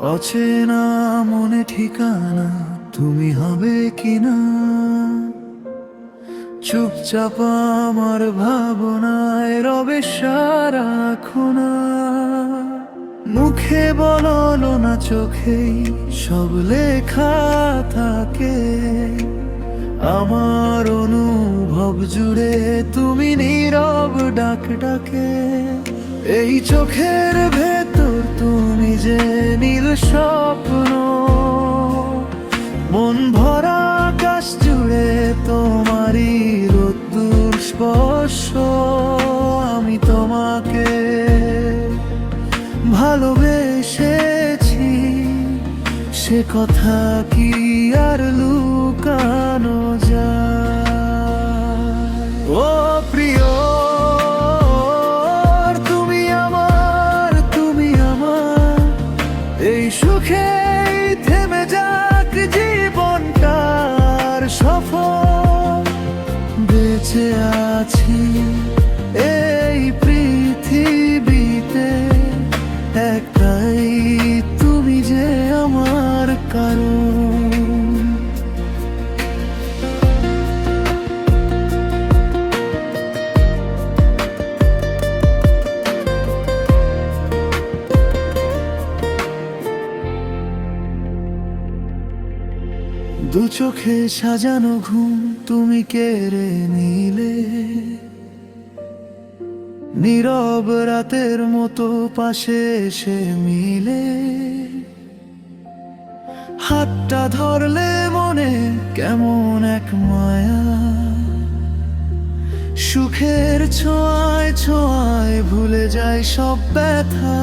অচেনা মনে ঠিকানা তুমি হবে কিনা, চুপচাপ আমার ভাবনায় রবে সারাক্ষণা। মুখে বলো না চোখেই সব লেখা থাকে, আমার অনুভব জুড়ে তুমি নীরব ডাক ডাকে। এই চোখের ভেতর তুমি যে নীল স্বপ্ন, মন ভরা আকাশ জুড়ে তোমারই রোদ্দুর স্পর্শ। আমি তোমাকে ভালোবেসেছি, সে কথা কি আর লুকানো যায়? ও প্রিয়, তুমি আমার, তুমি আমার। এই সুখে থেমে যাক জীবনটার সফর, বেঁচে আছি এই পৃথিবীতে একটাই, তুমি যে আমার কারণ। দু চোখে সাজানো ঘুম তুমি কেড়ে নিলে, নীরব রাতের মতো পাশে এসে মিলে। হাতটা ধরলে মনে কেমন এক মায়া, সুখের ছোঁয়ায় ছোঁয়ায় ভুলে যায় সব ব্যথা।